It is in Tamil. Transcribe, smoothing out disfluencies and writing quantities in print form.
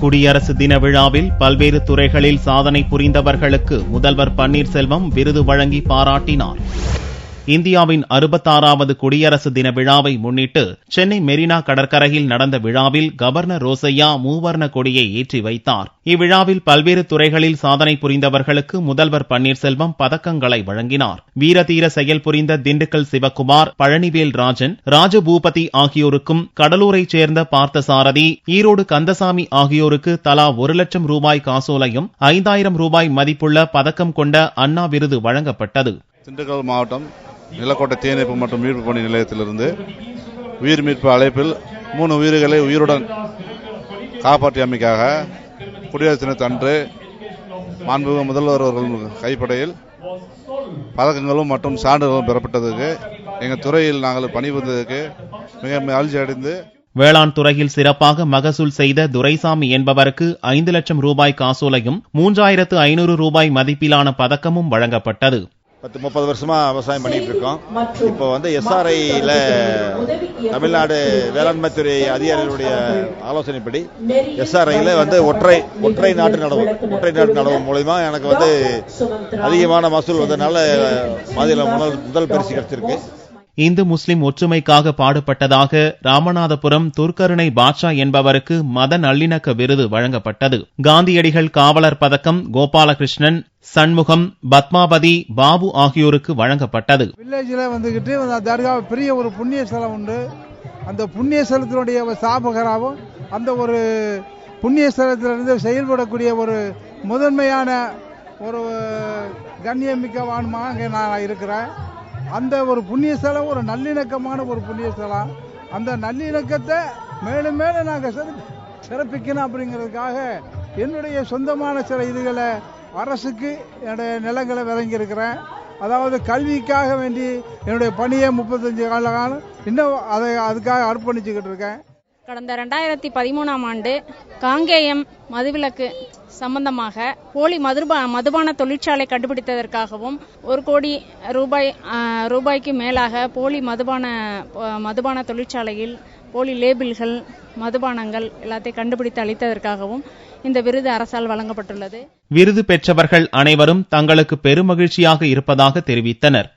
குடியரசு தின விழாவில் பல்வேறு துறைகளில் சாதனை புரிந்தவர்களுக்கு முதல்வர் பன்னீர்செல்வம் விருது வழங்கி பாராட்டினார். இந்தியாவின் 66வது குடியரசு தின விழாவை முன்னிட்டு சென்னை மெரினா கடற்கரையில் நடந்த விழாவில் கவர்னர் ரோசையா மூவர்ண கொடியை ஏற்றி வைத்தார். இவ்விழாவில் பல்வேறு துறைகளில் சாதனை புரிந்தவர்களுக்கு முதல்வர் பன்னீர்செல்வம் பதக்கங்களை வழங்கினார். வீரதீர செயல் புரிந்த திண்டுக்கல் சிவக்குமார், பழனிவேல் ராஜன், ராஜபூபதி ஆகியோருக்கும், கடலூரைச் சேர்ந்த பார்த்தசாரதி, ஈரோடு கந்தசாமி ஆகியோருக்கு தலா 1 லட்சம் ரூபாய் காசோலையும் 5000 ரூபாய் மதிப்புள்ள பதக்கம் கொண்ட அண்ணா விருது வழங்கப்பட்டது. திண்டுக்கல் மாவட்டம் நிலக்கோட்டை தீயணைப்பு மற்றும் மீட்பு பணி நிலையத்திலிருந்து உயிர் மீட்பு அழைப்பில் 3 உயிர்களை உயிருடன் காப்பாற்றியமைக்காக குடியரசு தினத்தன்று மாண்புமிகு முதல்வர் அவர்கள் கைப்படையில் பதக்கங்களும் மற்றும் சான்றுகளும் பெறப்பட்டதற்கு எங்கள் துறையில் நாங்கள் பணிபுரிந்ததற்கு மிக மகிழ்ச்சி அடைந்து, வேளாண் துறையில் சிறப்பாக மகசூல் செய்த துரைசாமி என்பவருக்கு 5 லட்சம் ரூபாய் காசோலையும் 3500 ரூபாய் மதிப்பிலான பதக்கமும் வழங்கப்பட்டது. 30 வருஷமா விவசாயம் பண்ணிட்டு இருக்கோம். இப்போ எஸ்ஆர்ஐல தமிழ்நாடு வேளாண்மை துறை அதிகாரிகளுடைய ஆலோசனைப்படி எஸ்ஆர்ஐல ஒற்றை நாட்டு நடவு மூலமா எனக்கு அதிகமான மகசூல் வந்ததுனால மாநில முதல் பரிசு கிடைச்சிருக்கு. இந்து முஸ்லிம் ஒற்றுமைக்காக பாடுபட்டதாக ராமநாதபுரம் துர்க்கருணை பாட்ஷா என்பவருக்கு மத நல்லிணக்க விருது வழங்கப்பட்டது. காந்தியடிகள் காவலர் பதக்கம் கோபாலகிருஷ்ணன், சண்முகம், பத்மாவதி, பாபு ஆகியோருக்கு வழங்கப்பட்டது. வில்லேஜில் தர்கா பெரிய ஒரு புண்ணிய ஸ்தலம் உண்டு. அந்த புண்ணிய ஸ்தலத்தினுடைய ஸ்தாபகராகவும் அந்த ஒரு புண்ணிய ஸ்தலத்திலிருந்து செயல்படக்கூடிய ஒரு முதன்மையான ஒரு கண்ணியமிக்கவானுமாக நான் இருக்கிறேன். அந்த ஒரு புண்ணிய ஸ்தலம் ஒரு நல்லிணக்கமான ஒரு புண்ணிய ஸ்தலம். அந்த நல்லிணக்கத்தை மேலும் மேலும் நாங்கள் சிறப்பிக்கணும் அப்படிங்கிறதுக்காக என்னுடைய சொந்தமான சில இதுகளை அரசுக்கு என்னுடைய நிலங்களை வழங்கியிருக்கிறேன். அதாவது கல்விக்காக வேண்டி என்னுடைய பணியை 35 காலம் இன்னும் அதுக்காக அர்ப்பணிச்சுக்கிட்டு இருக்கேன். கடந்த 2013ஆம் ஆண்டு காங்கேயம் மதுவிலக்கு சம்பந்தமாக போலி மதுபான தொழிற்சாலை கண்டுபிடித்ததற்காகவும் 1 கோடி ரூபாய்க்கு மேலாக போலி மதுபான தொழிற்சாலையில் போலி லேபிள்கள், மதுபானங்கள் எல்லாத்தையும் கண்டுபிடித்து அளித்ததற்காகவும் இந்த விருது அரசால் வழங்கப்பட்டுள்ளது. விருது பெற்றவர்கள் அனைவரும் தங்களுக்கு பெருமகிழ்ச்சியாக இருப்பதாக தெரிவித்தனர்.